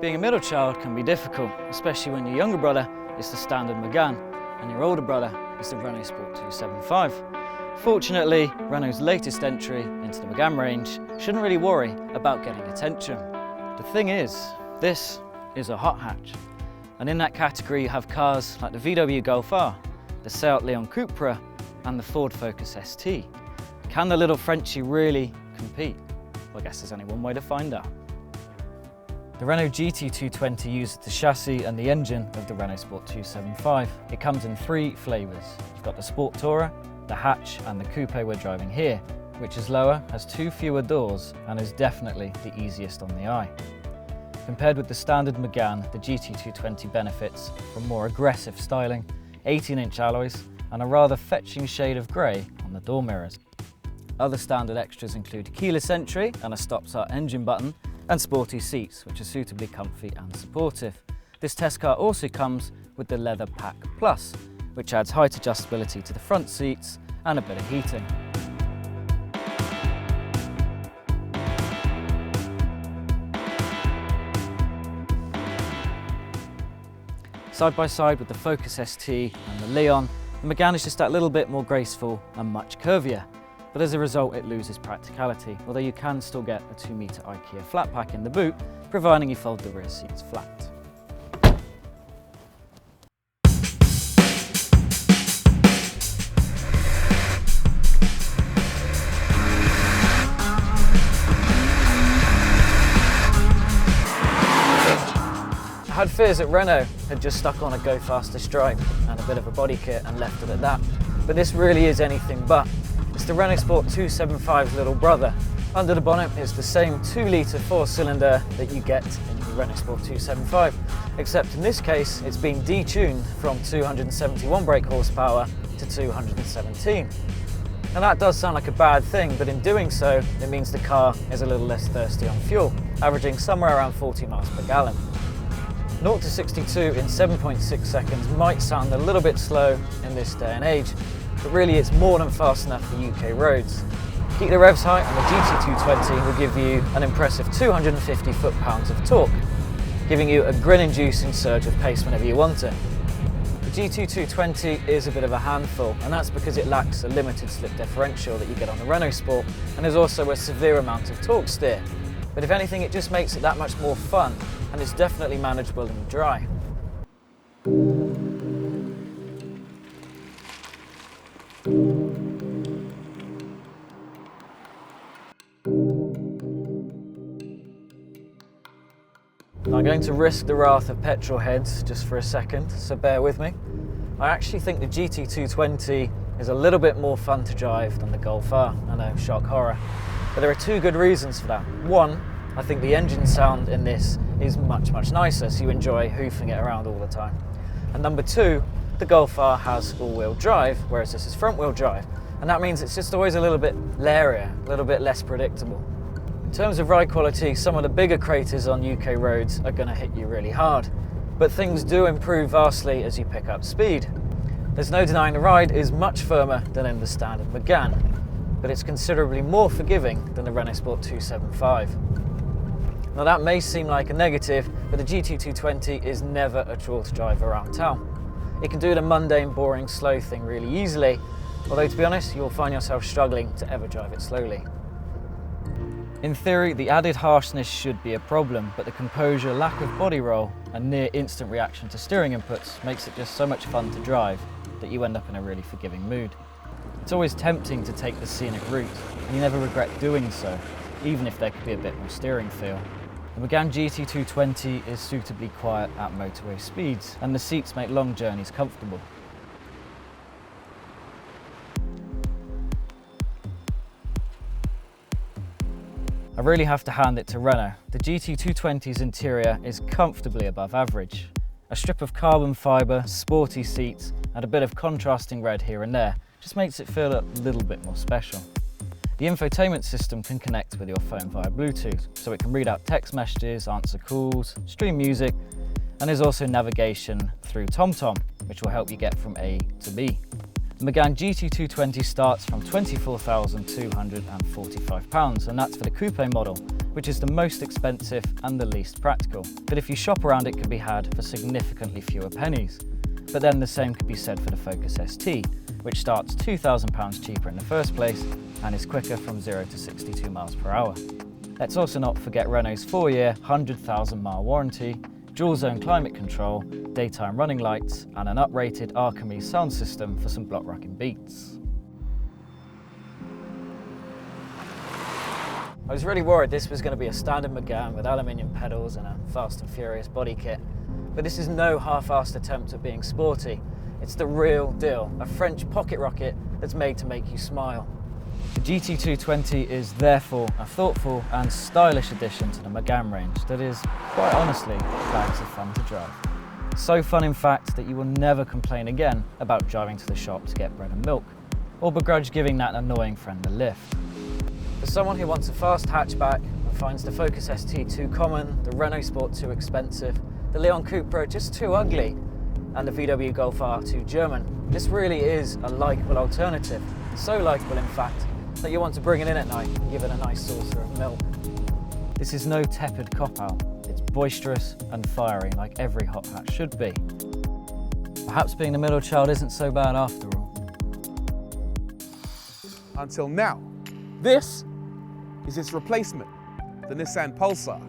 Being a middle child can be difficult, especially when your younger brother is the standard Megane and your older brother is the Renaultsport 275. Fortunately, Renault's latest entry into the Megane range shouldn't really worry about getting attention. The thing is, this is a hot hatch. And in that category you have cars like the VW Golf R, the Seat Leon Cupra and the Ford Focus ST. Can the little Frenchie really compete? Well, I guess there's only one way to find out. The Renault GT 220 uses the chassis and the engine of the Renaultsport 275. It comes in 3 flavours. You've got the Sport Tourer, the hatch and the coupe we're driving here, which is lower, has 2 fewer doors and is definitely the easiest on the eye. Compared with the standard Megane, the GT 220 benefits from more aggressive styling, 18-inch alloys and a rather fetching shade of grey on the door mirrors. Other standard extras include keyless entry and a stop-start engine button, and sporty seats, which are suitably comfy and supportive. This test car also comes with the Leather Pack Plus, which adds height adjustability to the front seats and a bit of heating. Side by side with the Focus ST and the Leon, the Megane is just that little bit more graceful and much curvier. But as a result it loses practicality, although you can still get a 2-metre IKEA flat pack in the boot, providing you fold the rear seats flat. I had fears that Renault had just stuck on a Go Faster stripe and a bit of a body kit and left it at that, but this really is anything but. It's the Renaultsport 275's little brother. Under the bonnet is the same 2-litre 4-cylinder that you get in the Renaultsport 275, except in this case it's been detuned from 271 brake horsepower to 217. Now that does sound like a bad thing, but in doing so it means the car is a little less thirsty on fuel, averaging somewhere around 40 miles per gallon. 0 to 62 in 7.6 seconds might sound a little bit slow in this day and age, but really it's more than fast enough for UK roads. Keep the revs high and the GT220 will give you an impressive 250 foot-pounds of torque, giving you a grin-inducing surge of pace whenever you want it. The GT220 is a bit of a handful, and that's because it lacks a limited slip differential that you get on the Renault Sport, and there's also a severe amount of torque steer. But if anything, it just makes it that much more fun, and it's definitely manageable in the dry. I'm going to risk the wrath of petrol heads just for a second, so bear with me. I actually think the GT220 is a little bit more fun to drive than the Golf R. I know, shock horror. But there are 2 good reasons for that. One, I think the engine sound in this is much nicer, so you enjoy hoofing it around all the time. And number 2, the Golf R has all-wheel drive, whereas this is front-wheel drive. And that means it's just always a little bit leirier, a little bit less predictable. In terms of ride quality, some of the bigger craters on UK roads are going to hit you really hard. But things do improve vastly as you pick up speed. There's no denying the ride is much firmer than in the standard Megane, but it's considerably more forgiving than the Renaultsport 275. Now that may seem like a negative, but the GT220 is never a chore to drive around town. It can do the mundane, boring, slow thing really easily, although to be honest, you'll find yourself struggling to ever drive it slowly. In theory, the added harshness should be a problem, but the composure, lack of body roll, and near instant reaction to steering inputs makes it just so much fun to drive that you end up in a really forgiving mood. It's always tempting to take the scenic route, and you never regret doing so, even if there could be a bit more steering feel. The Megane GT 220 is suitably quiet at motorway speeds, and the seats make long journeys comfortable. I really have to hand it to Renault. The GT 220's interior is comfortably above average. A strip of carbon fibre, sporty seats, and a bit of contrasting red here and there just makes it feel a little bit more special. The infotainment system can connect with your phone via Bluetooth, so it can read out text messages, answer calls, stream music, and there's also navigation through TomTom, which will help you get from A to B. The Megane GT 220 starts from £24,245, and that's for the coupe model, which is the most expensive and the least practical. But if you shop around, it can be had for significantly fewer pennies. But then the same could be said for the Focus ST, which starts £2,000 cheaper in the first place and is quicker from 0 to 62 miles per hour. Let's also not forget Renault's 4-year, 100,000-mile warranty, dual-zone climate control, daytime running lights, and an uprated Archimedes sound system for some block-rocking beats. I was really worried this was going to be a standard Megane with aluminium pedals and a Fast and Furious body kit, but this is no half-assed attempt at being sporty. It's the real deal, a French pocket rocket that's made to make you smile. The GT220 is therefore a thoughtful and stylish addition to the Megane range that is, quite honestly, bags of fun to drive. So fun in fact that you will never complain again about driving to the shop to get bread and milk, or begrudge giving that annoying friend a lift. For someone who wants a fast hatchback and finds the Focus ST too common, the Renaultsport too expensive, the Leon Cupra just too ugly, and the VW Golf R too German, this really is a likeable alternative. So likeable in fact, that you want to bring it in at night and give it a nice saucer of milk. This is no tepid cop-out, it's boisterous and fiery like every hot hatch should be. Perhaps being the middle child isn't so bad after all. Until now, this is its replacement, the Nissan Pulsar.